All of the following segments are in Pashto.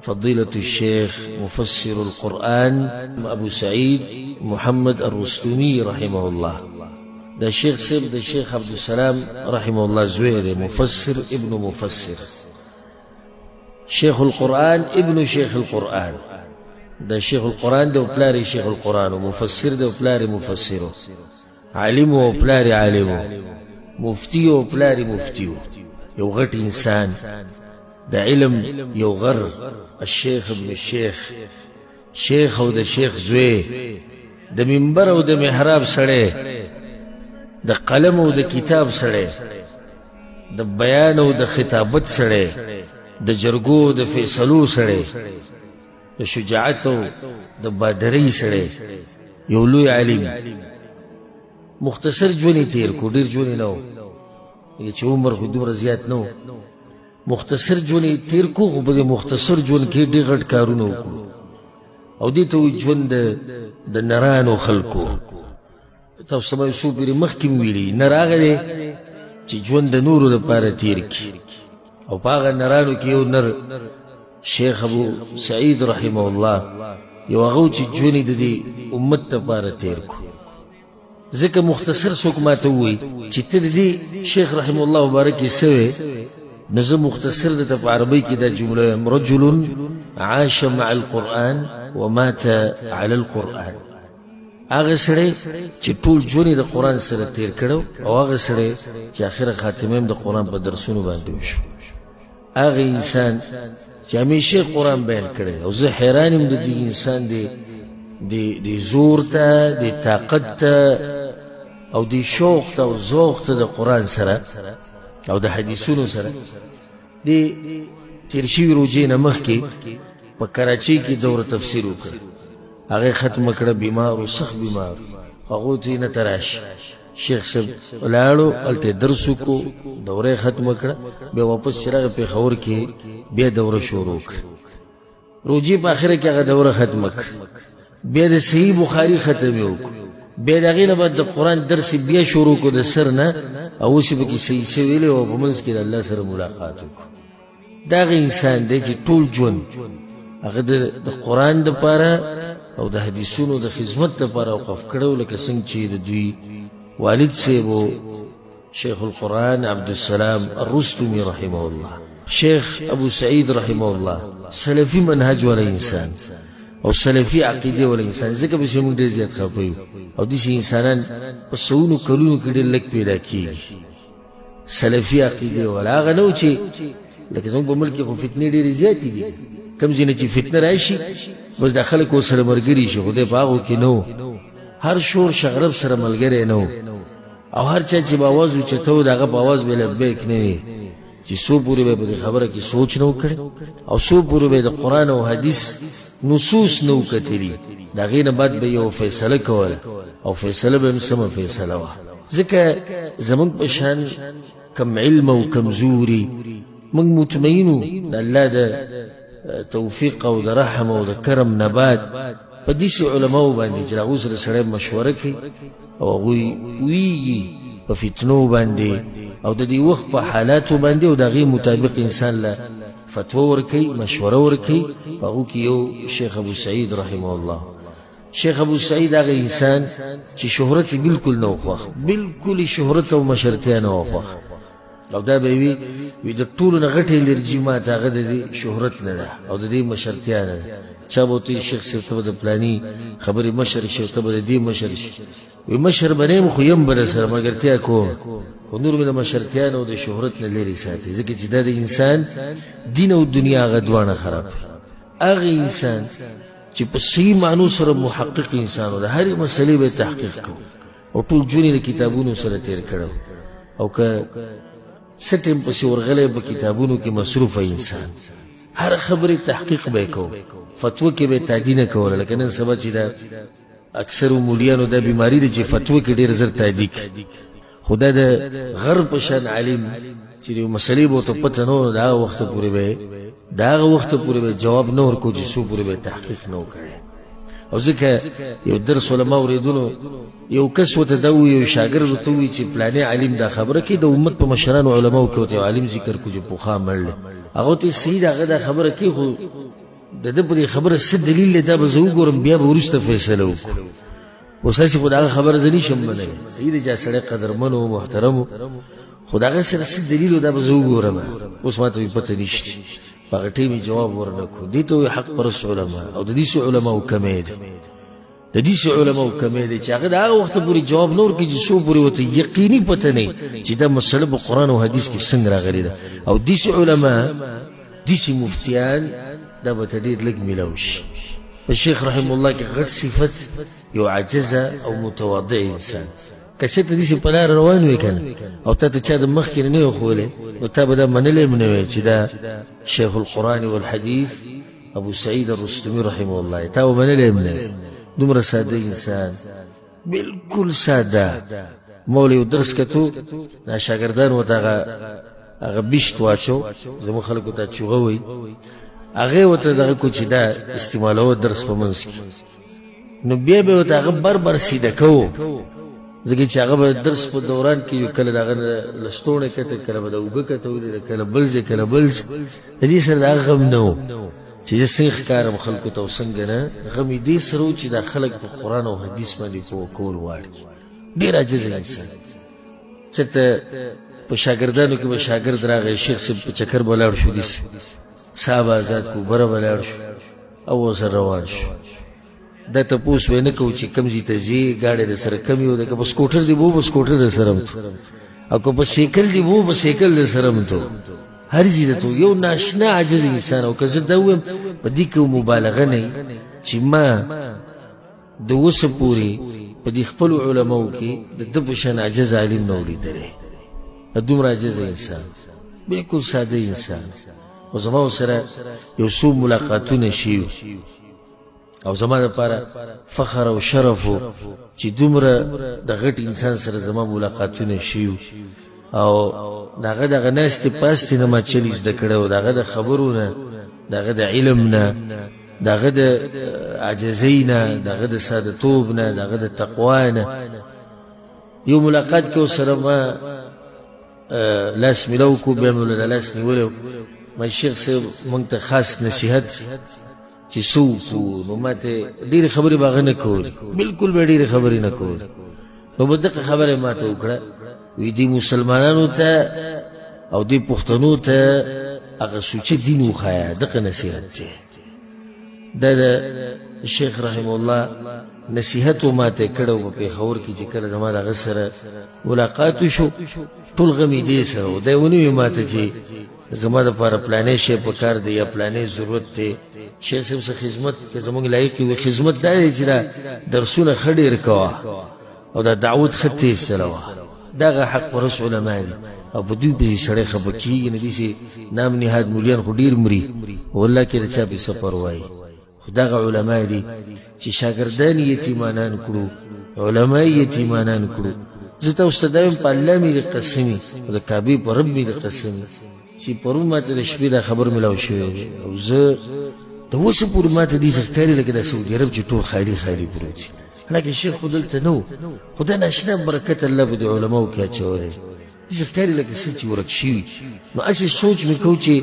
فضيلة الشيخ مفسر القرآن أبو سعيد محمد الرستمي رحمه الله. دا الشيخ سيب دا الشيخ عبد السلام رحمه الله زوير مفسر ابن مفسر، شيخ القرآن ابن شيخ القرآن. دا شيخ القرآن دا وبلاري شيخ القرآن، ومفسر دا وبلاري مفسره، علم وبلاري علمه، مفتي وبلاري مفتيه. يو غٹ انسان دا علم یو غر الشيخ ابن الشيخ، شيخ او دا شيخ زوی، دا منبر او دا محراب سڑے، دا قلم او دا کتاب سڑے، دا بیان او دا خطابت سڑے، دا جرگو او دا فیصلو سڑے، دا شجاعت او دا بادری سڑے، یو لوی علم. مختصر جونی تیر کو، دیر جونی نو، یہ چه عمر خود دور زیاد نو، مختصر جون تیر کو خو بده مختصر جون کې ډېر غټ کارونه وکړو او دې ته جون د نرانو خلکو. تاسو سمای سو پیر مخکې ویلي نراغه چې جون د نورو لپاره تیر کی، او پاغه نرانو کې یو نر شیخ ابو سعید رحمه الله یو هغه چې جون د دې امت لپاره تیر کو. ځکه مختصر څوک ماته وایي چې ته دې شیخ رحمه الله مبارک سوی نظم مختصر ده په عربی کې دا جمله رجل عاش مع القرآن ومات على القرآن. هغه سړی چې ټول ژوند د قرآن سره تیر کړو او هغه سړی چې اخره خاتمه د قرآن په درسونو باندې وشو. هغه انسان چې همیشه قرآن بیان کړي او زه حیران یم د دې انسان دی زور ته، دی طاقت ته، او دی شوق ته او ذوق ته د قرآن سره او د حدیثونو سره. دی تیر شوي روجې نه مخکې په کراچۍ کې دوره تفسیر وکړه، هغه ختمه کړه. بیمار و سخت بیمار، هغو ته نه تراش شیخ صاحب ولاړو، هلته درس وکړو، دوره ختمه کړه، بیا واپس چې راغی پېښور کې بیا دوره شروع کړه. روجې په آخره کې هغه دوره ختمه کړه، بیا د صحیح بخاري ختم یې وکړو، بیا د هغې نه بعد د قرآن درس بیا شروع کړو د سر نه، او اوس یې پکې صحیح څه ویلي او په منځ کې د الله سره ملاقات وکړو. دا هغه انسان دی چې ټول ژوند هغه د قرآن دپاره او د حدیثونو د خدمت دپاره وقف کړی، لکه څنګه چې د دوی والد صاحب و شیخ القرآن عبدالسلام الرستمي رحمه الله، شیخ ابو سعید رحمه الله سلفي منهج ولا انسان او سلفي عقیده ولا انسان. ځکه به موږ ډېر زیات خفه یو او داسې انسانان په سوونو کلونو کې ډېر لږ پیدا کېږي. سلفي عقیده ولا هغه نه و چې لکه زموږ په ملک کې خو فتنې ډېرې زیاتې دي، کوم ځای نه چې فتنه راشي بس دا خلک ورسره ملګري شي، خو دی په هغو کې نه و. هر شور شغرب سره ملګری نه و، او هر چا چې به اواز اوچته و د هغه په اواز به لبیک نه وي، چې څو پورې به په دې خبره کې سوچ نه وکړي او څو پورې به د قرآن او حدیث نصوص نه وکتلي، د هغې نه بعد به یو فیصله کوله او فیصله به هم سمه فیصله وه. ځکه زموږ په شان کم علم او کمزوري موږ مطمئنو د الله د توفیق او د رحم او د کرم نه بعد په داسې علماو باندې چې د هغوی سره سړی مشوره کوي او هغوی پوهېږي په فتنو باندې او د دې وخت په حالاتو باندې او د هغې مطابق انسان له فتوا ورکوي، مشوره ورکوي. په هغو کې یو شیخ ابو سعید رحمه الله. شیخ ابو سعید هغه انسان چې شهرت بالکل نه و خوښ، بالکل شهرت او مشرتیا نه و خوښ، او دا به وي د ټولو نه غټې الرجي ماته هغه د دې شهرت نه ده او د دې مشرتیا نه ده. چا به ورته شیخ صاحب ته به د پلاني خبرې مشر شي او ته به د دې مشر شي، وي مشر به نه یم خو یم به در سره ملګرتیا کوم، خو نور مې د مشرتیا نه او د شهرت نه لرې ساتي، ځکه چې دا د انسان دین او دنیا هغه دواړه خراب. هغه انسان چې په صحیح معنو سره محقق انسان و، د هرې مسلې به تحقیق کو او ټول ژوند یې د کتابونو سره تیر کړی، او که څه ټیم پسې ورغلی په کتابونو کې مصروفه انسان، هر خبرې تحقیق به یې کو، فتوه کې به یې تادي نه کوله. لکه نن سبا چې دا اکثرو مولیانو دا بیماري ده چې فتوه کې ډېر زر تادي کوي، خو دا د غرب په شان عالم چې یو مسلې به ورته پته نه وه، د هغه وخته پورې به جواب نه ورکړو چې څو پورې به یې تحقیق نه و کړی. او ځکه یو درس علما اوریدونو یو کس ورته دا وایي یو شاګرد ورته وایي چې پلانې عالم دا خبره کوي د امت په مشرانو علماو کې ورته یو عالم ذکر کړو چې پوخا مړ دی هغه ته صحیح هغه دا خبره کوي خو د ده په دې خبره څه دلیل دی دا به زه وګورم بیا به وروسته فیصله وکړو اوس هسې خو د هغه خبره زه نشم منلی صحیح دی چې سړی قدرمن و محترم و خو د هغه سره څه دلیل و دا به زه وګورم اوس ما ته مې پته نشته په هغه ټیم یې جواب ورنه کړو دې ته وایي حق پرست علما او د دېسې علماو کمی دی د دېسې علماو کمی دی چې هغه د هغه وخته پورې جواب نه ورکوي چې څو پورې ورته یقیني پته نه چې دا مسله په قرآن او حدیث کې څنګه راغلې ده او دېسې علما دېسې مفتیان دا به ته ډېر لږ میلاو شي په شیخ رحم الله کې غټ صفت یو عاجزه او متواضع انسان که چېرته داسې په لاره روان وي که نه او تا ته چا د مخکې نه وي ښوولی نو تا به دا منلی هم نه وی چې دا شیخ القرآن والحدیث ابو سعید الرستمي رحمه الله تا به منلی هم نه وی دومره ساده انسان بلکل ساده مولا یو درس کتو دا شاګردان ورته هغه بیشت واچو زموږ خلکو ته چوغه وایي هغه ورته دغه کو چې دا استعمالوه درس په منځ کې نو بیا به ورته هغه بر سیده کوو ځکه چې هغه به درس په دوران کې یو کله د هغه لستوڼی کته کله به د اوږه کته ولېده کله بل ځای کله بل ځای د دې سره د هغه غم نه و چې زه څنګه ښکارم خلکو ته او څنګه نه غم یې دې سره و چې دا خلک په قرآن او حدیث باندې پوه کول غواړي ډېر عاجزه انسان چېرته په شاګردانو کې به شاګرد راغی شیخ صاحب په چکر به ولاړ شو داسې صاحب آزاد کو بره به ولاړ شو او ورسره روان شو دا تپوس به نه کوو چې کوم ځای ته ځې ګاډی در سره کم یو دی که په سکوټر دی به په سکوټر در سره هم او که په سیکل دی به په سیکل در سره هم تو هر ځای ته تو یو ناشنا عاجز انسان او که زه دا ووایم په دې کې مبالغه نه چې ما د اوسه پورې په دې خپلو علماو کې د ده په شان عاجز عالم نه و لیدلی دومره عاجز انسان بلکل ساده انسان او زما سره یو څو ملاقاتونه شي او زما دپاره فخر او شرف و چې دومره د غټ انسان سره زما ملاقاتونه شي او د هغه دغه ناستې پاستې نه ما چل زده کړی و د هغه د خبرو نه د هغه د علم نه د هغه د عاجزۍ نه د هغه د سادهتوب نه د هغه د تقوا نه یو ملاقات کې ورسره ما لاس میلاو کو بیا مې له لاس نیولی ما شیخ صاحب موږ ته خاص نصیحت چې څه وکړو نو ما ته ډېرې خبرې به هغه نه کولې بلکل به ډېرې خبرې نه کولې نو به دغه خبره ما ته وکړه وی دې مسلمانانو ته او دې پښتنو ته هغه سوچه دین وښایه دغه نصیحت دی دا د شیخ رحم الله نصیحت و ما ته کړی و په پېښور کې چې کله زما د هغه سره ملاقات وشو ټول غم یې دې سره و دی ونه وي ما ته چې زما دپاره پلانې شی په کار دی یا پلانې ضرورت دی شیخ صاحب څه خدمت که زموږ لایق وي خدمت دا دی چې دا درسونه ښه ډېر کوه او دا دعوت ښه تیز چلوه دغه حق پرست علما دي او په دوی پسې سړی خفه کېږي نه داسې نام نهاد مولیان خو ډېر مري والله کې د چا پې څه پروا خو دغه علما دي چې شاګردان یې یتیمانان کړو علما یې یتیمانان کړو زه تاسو ته دا وایم په الله مې د قسمي او د کعبې په رب مې د قسمي چې پرون ما ته د شپې دا خبر میلاو شوی دی او زه د اوسه پورې ما ته داسې ښکاري لکه د سعودي عرب چې ټول خالي خالي پروت وي حالانکه شیخ خو دلته نه و خو دا ناشنا برکت الله به د علماو کې اچولی داسې ښکاري لکه څه چې ورک شوي نو هسې سوچ مې کوو چې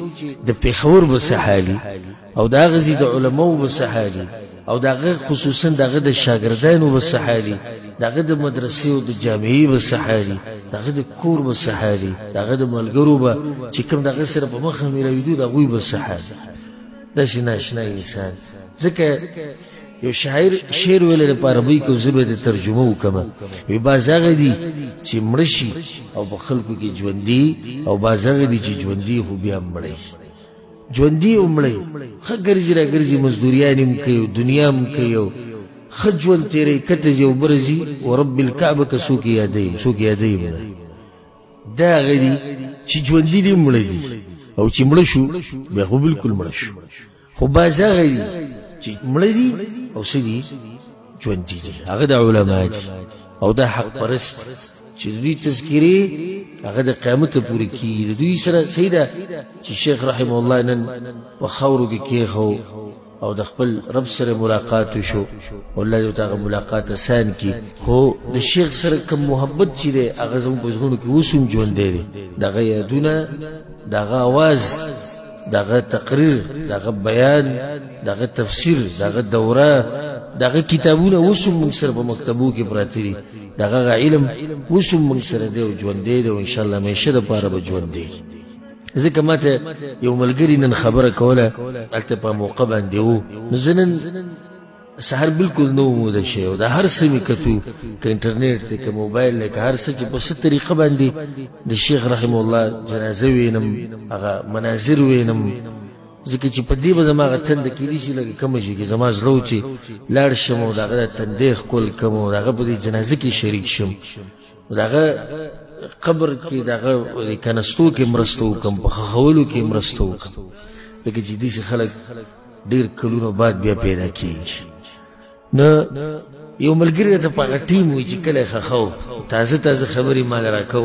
د پېښور به څه حالي او د هغه ځای د علماو به څه حالي او د هغه خصوصا د هغه د شاګردانو به څه حالي د هغه د مدرسې او د جامعې به څه حالي د هغه د کور به څه حالي د هغه د ملګرو به چې کوم د هغه سره په مخه میلاوېدو د هغوی به څه حالي داسې ناشنا انسان ځکه یو شاعر شعر ویلی د په عربۍ کې زه به د ترجمه وکړمه وایي بعض هغه دي چې مړه شي او په خلکو کې ژوندي او بعض هغه دي چې ژوندي خو بیا مړی ژوندي او مړی ښه ګرځي را ګرځي مزدوریان هم کوي دنیا هم کوي او ښه ژوند تېروي کته ځي او بره ځي ورب الکعبه که څوک یادوي څوک یادوي نه دا هغه دي چې ژوندي دي مړه دي او چې مړه شو بیا خو بلکل مړه شو خو بعض هغه دي چې مړه دي او څه دي ژوندي دي هغه د علما دي او دا حق پرست چې د دوی تذکرې هغه د قیامته پورې کېږي د دوی سره صحیح ده چې شیخ رحمه الله نن په خاورو کې کېښو او د خپل رب سره ملاقات شو والله یو تاغه ملاقات آسان کی خو د شیخ سره کوم محبت چې دی هغه زموږ په زړونو کې اوس هم ژوندی دی دغه یادونه دغه اواز دغه تقریر دغه بیان دغه تفسیر دغه دوره دغه کتابونه اوس هم موږ سره په مکتبو کې پراته دي دغه علم اوس هم موږ سره دی او ژوندی دی او انشاءالله همیشه دپاره به ژوندی ځکه ماته یو ملګري نن خبره کوله هلته په موقع باندې و نو زه نن سهار بالکل نو موده شوی او دا هر څه مې کتو که انټرنیټ دی که موبایل دی که هر څه چې په څه طریقه باندې د شیخ رحمه الله جنازه وینم هغه مناظر وینم ځکه چې په دې به زما هغه تنده کېدی شي لږ کمه شي که زما زړه و چې لاړ شم او د هغه د تندې ښکل کړم او د هغه په دې جنازه کې شریک شم د هغه قبر کې دغه کنستو کې مرسته وکړم په ښخولو کې مرسته وکړم لکه چې داسې خلک ډېر کلونو بعد بیا پیدا کېږي نو یو ملګري راته په هغه ټیم وي چې کله یې ښخو تازه تازه خبرې ماله راکو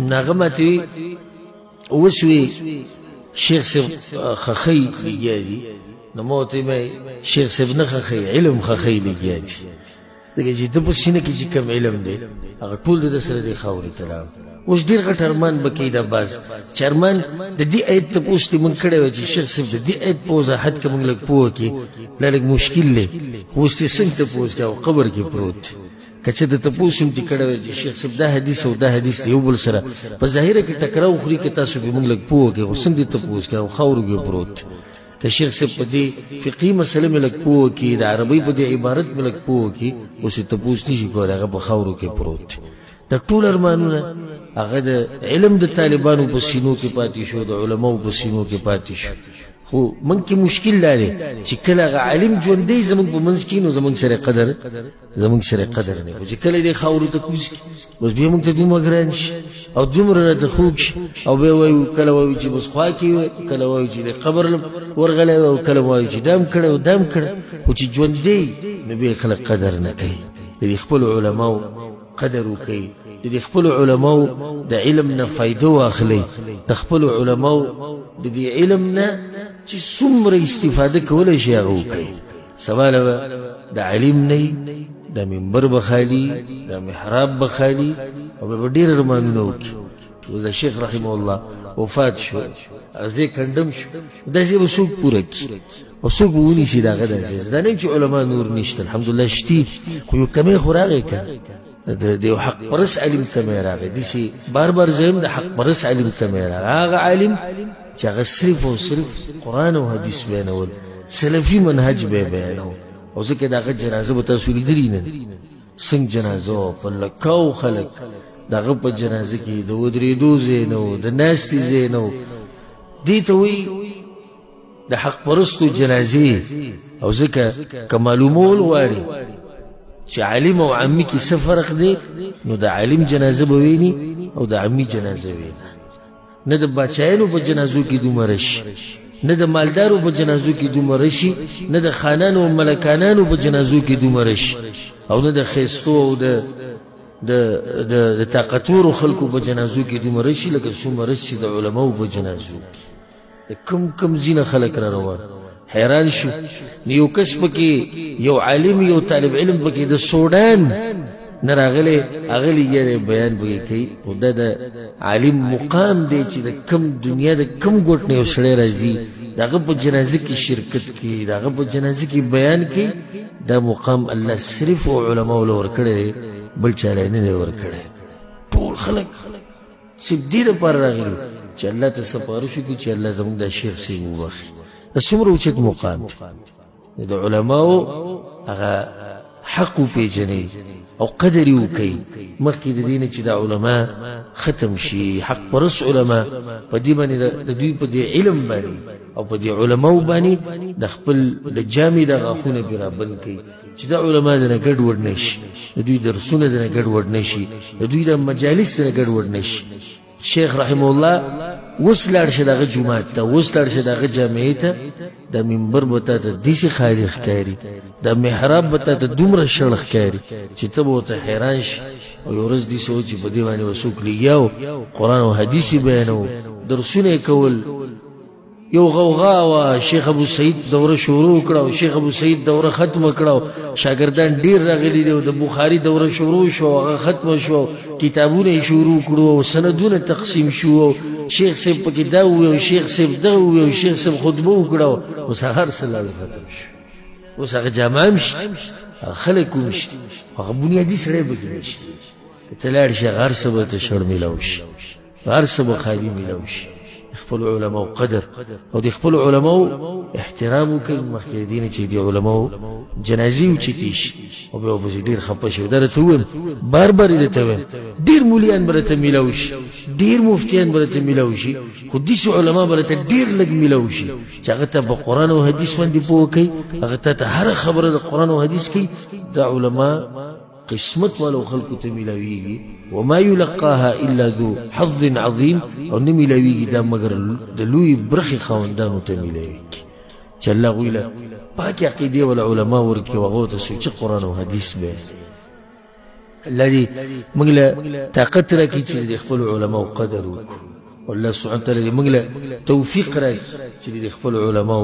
نو هغه ماته وي اوس وي شیخ صاحب خخی لګیا دي نو ما ورته ویل شیخ صاحب نه خخی علم خخی لګیا دي دغه چې د په سینه کې چې کوم علم دی هغه ټول د سره د خاورې ته لاړ اوس ډېر غټ ارمان به کوي دا باز چې ارمان د دې آیت تپوس دې مونږ کړی وی چې شیخ صاحب د دې آیت په وضاحت کې مونږ لږ پوه کړي دا لږ مشکل دی خو اوس دې څنګه تپوس کوي او قبر کې پروت که چې د تپوس هم دې کړی وی چې شیخ صاحب دا حدیث او دا حدیث دی یو بل سره په ظاهره کې ټکراو خوري که تاسو به مونږ لږ پوه کړي خو څنګه دې تپوس کوي او خاورو کې پروت که شیخ صاحب په دې فقهي مسله مې لږ پوه کړي د عربۍ په دې عبارت مې لږ پوه کړي اوس یې تپوس نشي کولی هغه په خاورو کې پروت د ټول ارمانونه هغه د علم د طالبانو په سینو کې پاتې شو د علماو په سینو کې پاتې شو خو موږ کې مشکل دا دی چې کله هغه عالم ژوندی زموږ په منځ کې نو زموږ سره قدر نه خو چې کله دې خاورو ته کوز کړي بس بیا موږ ته دومره ګران شي او دومره راته خوږ شي او بیا وایو کله وایو چې بس خوا کې کله وایو چې د قبر ورغلی او کله وایو چې دام کړی او دام کړی خو چې ژوندی نو بیا خلک قدر نه کوي د خپلو علماو قدر وکړي د خپل علماو د علم نه فائدو واخلي د خپل علماو د دې علم نه چې څومره استفاده کولای شي هغه وکړي سوال د علم نه د منبر بخالي د محراب بخالي او به ډیر ارمانونه وکړي او د شیخ رحمه الله وفات شو ازي کندم شو داسې به څوک پوره کړي او څوک به ونیسي د هغه داسې دا نه چې علما نور نشته الحمدلله شتي خو یو کمی خو راغی که د یو حق پرس علم کمی راغی داسې بار بار زیم د حق پرس علم کمی راغی هغه عالم چې هغه صرف او صرف قرآن او حدیث بیانول سلفي منهج به بیانول او ځکه د هغه جنازه به تاسو لیدلي نه څنګه جنازه وه په لکاو خلک د هغه په جنازه کې د ودرېدو ځای نه و د ناستې ځای نه و دې ته وایي د حق پرستو جنازې او ځکه که معلومول غواړي چې عالم او عامي کې څه فرق دی نو د عالم جنازه به ویني او د عامي جنازه ویني نه د باچایانو په جنازو کې دومره شي نه د مالدارو په جنازو کې دومره شي نه د خانانو او ملکانانو په جنازو کې دومره شي او نه د ښایستو او د طاقتورو خلکو په جنازو کې دومره شي لکه څومره شي د علماو په جنازو کې کم ځینه خلک را روان حیران شو یو کس پکې یو عالم یو طالب علم پکې د سودان نه راغلی هغه یې بیان پکې کوي خو دا د عالم مقام دی چې د کم دنیا د کم ګوټ نه یو سړی راځي د هغه په جنازه کې شرکت کوي د هغه په جنازه کې بیان کوي دا مقام الله صرف او علماو له ورکړی بل چا له نه دی ورکړی ټول خلک صرف دې دپاره راغلي چې الله ته سپارښت وکړي چې الله زموږ دا شیخ صاحب وبخښي دا څومره اوچت مقام دی د علماو هغه حق وپېژنئ او قدر یې وکړئ مخکې د دې نه چې دا علما ختم شي حق پرست علما په دې باندې د دوی په دې علم باندې او په دې علماو باندې د خپل د جامې د غاښونه پرې رابند کړي چې دا علما دنه ګډوډ نه شي د دوی درسونه دنه ګډوډ نه شي د دوی د مجالس دنه ګډوډ نه شي شیخ رحمه الله اوس لاړ شه دغه جومات ته اوس لاړ شه دغه جامعې ته د منبر به تا ته داسې خالي ښکاري د محراب به تا ته دومره شړ ښکاري چې ته به ورته حیران شي او یو ورځ داسې و چې په دې باندې به څوک لګیا و قرآن او حدیث یې بیانو درسونه یې کول یو غوغا وا شیخ ابو سعید دوره شروع کړه شیخ ابو سعید دوره ختم کړه شاګردان ډیر راغلي دي د بخاری دوره شروع شو هغه ختم شو کتابونه شروع کړو سندونه تقسیم شو شیخ صاحب پکې دا ویو شیخ صاحب دا ویو شیخ صاحب خطبه وکړه اوس هر څه لاله ختم شو اوس هغه جامع مشت خلک مشت هغه بنیادي سره به مشت کتلار شي هر څه به ته شړ ملوش هر څه به خالي ملوش خپل علماء قدر او د خپل علماء احترام کوي مخکې دین چې دی علماء جنازي او چتیش او به ډیر خپه شو درته ویم بار بار دې ته ویم ډیر مولیان برته ملوش ډیر مفتیان برته ملوش خو دې علماء برته ډیر لګ ملوش چې هغه ته په قران او حديث باندې پوه کوي هغه ته هر خبره د قران او حديث کوي د علماء قسمت ولو خلق تميلويږي وما يلقاها الا ذو حظ عظيم او نميلويږي دا مگر د لوی برخي خوندانو تميلويږي چې الله ویله پاک عقیده ول علماء ورکی وغو ته سوچ قران او حديث به الذي مغله طاقت راکې چې د خپل علماء قدر وکړو والله سبحانه وتعالى مغله توفيق راکې چې د خپل علماء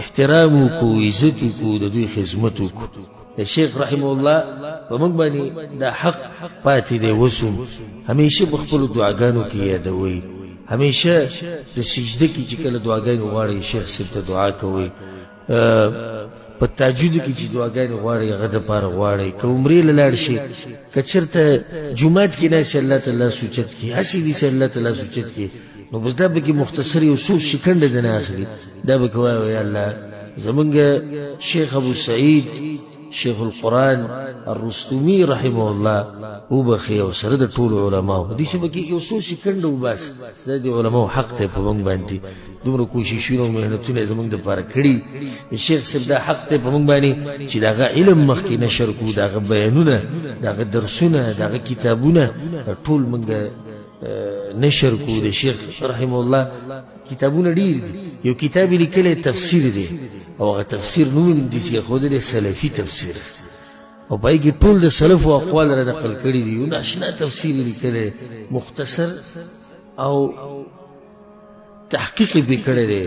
احترام کو عزت کو د دوی خدمت کو الشيخ رحمه الله فمن بني دا حق پاتې دی وسوم همیشه بخپل دعاګانو کې یادوي همیشه د سجده کې چې کله دعاګانې غواړي شیخ صاحب ته دعا کوي په تهجد کې چې دعاګانې غواړي هغه د پاره غواړي که عمرې له لاړ شي که چېرته جومات کې ناست الله تعالی سوچت کې هسې دي چې الله تعالی سوچت کې نو بس دا به کې مختصر یو څو سکنډه د نه اخلي دا به کوي یا الله زمونږ شیخ ابو سعید شیخ القرآن الرستمی رحمه الله هو بخي او سره د ټول علماء دي چې بکی یو څو سکند وباس د علماء حق ته په موږ باندې دومره کوششونه او مهنتونه زموږ د پاره کړی شیخ صاحب دا حق ته په موږ باندې چې دا علم مخکې نشر کو دا بیانونه دا درسونه دا کتابونه ټول موږ نشر کو د شیخ رحمه الله کتابونه ډیر دي یو کتاب لیکل تفسیر دی او هغه تفسیر نوم دي چې خو د سلفي تفسیر او پای کې ټول د سلف او اقوال را نقل کړي دي نو آشنا تفسیر لیکل مختصر او تحقیق به کړی دی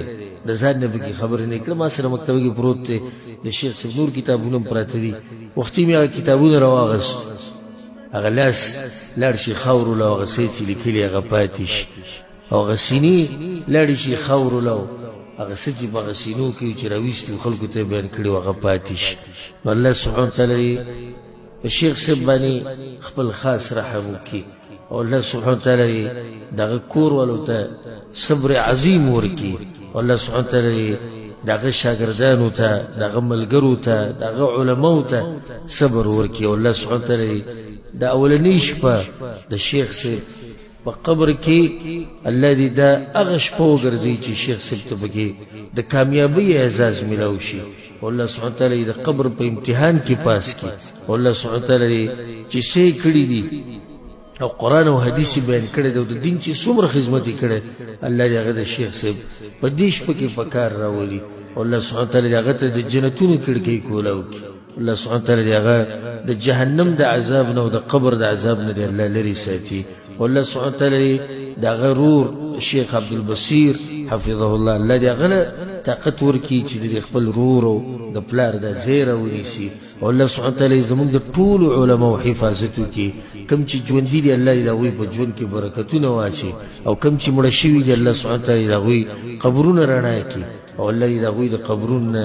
د ځان نه به خبر نه کړم ما سره مکتبه کې پروت دی د شیخ صاحب نور کتابونه پراته دي وختي مې کتابونه راواغست هغه لاس لاړ شي خاور له هغه څه چې لیکلي هغه پاتې شي او غسینی لاړ شي خاور له هغه څه چې په غسینو کې چې راويستو خلکو ته بیان کړي هغه پاتې شي الله سبحانه وتعالى په شیخ صاحب باندې خپل خاص رحم وکړي او الله سبحانه وتعالى دغه کور ولو ته صبر عظیم ورکړي او الله سبحانه وتعالى دغه شاګردانو ته دغه ملګرو ته دغه علماو ته صبر ورکړي او الله سبحانه وتعالى دا اولنی شپه د شیخ صاحب په قبر کې الله دې دا هغه شپه وګرځي چې شیخ صاحب ته بګي د کامیابی اعزاز ملو شي او الله سبحانه وتعالى د قبر په امتحان کې پاس کړي او الله سبحانه وتعالى چې څه کړی دي او قرآن او حدیث بیان کړی دی او د دین چې څومره خدمت کړي الله دې هغه د شیخ صاحب په دې شپه کې پکار راولي او الله سبحانه وتعالى هغه ته د جنتونو کړکۍ کولاو الله سبحانه وتعالى هغه د جهنم د عذاب نه او د قبر د عذاب نه الله لري ساتي والله سبحانه وتعالى دا غرور شیخ عبد البصیر حفظه الله الله دې هغه طاقت ورکړي چې د خپل رور او د پلار د زیره ونیسي او الله سبحانه وتعالى زموږ د ټول علماء حفاظت وکړي کم چې ژوند دي الله دې هغوی په ژوند کې برکتونه واچي او کم چې مړه شوي دي الله سبحانه وتعالى هغوی قبرونه رڼا کړي او الله دې هغوی د قبرونه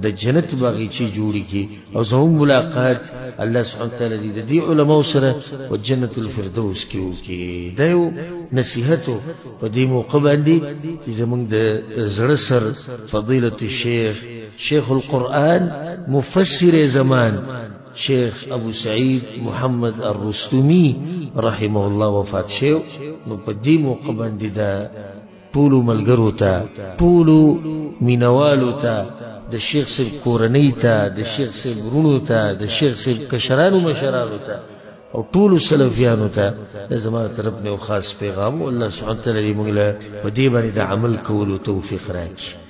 د جنت باغچې جوړې کړي او زموږ ملاقات الله سبحانه وتعالى دې د دې علماو سره او جنت الفردوس کې وکړي دا یو نصیحت په دې موقع باندې چې زموږ د زړه سر فضیلة الشیخ شیخ القرآن مفسر زمان شیخ ابو سعید محمد الرستمی رحمه الله وفات شو نو په دې موقع باندې دا ټول ملګرو ته ټول مینوالو ته د شیخ صاحب کورنۍ ته د شیخ صاحب ورونو ته د شیخ صاحب کشرانو مشرانو ته او ټول سلفیانو ته زما طرف نه خاص پیغام الله سبحانه وتعالى موږ له په دې باندې د عمل کولو توفیق راکړي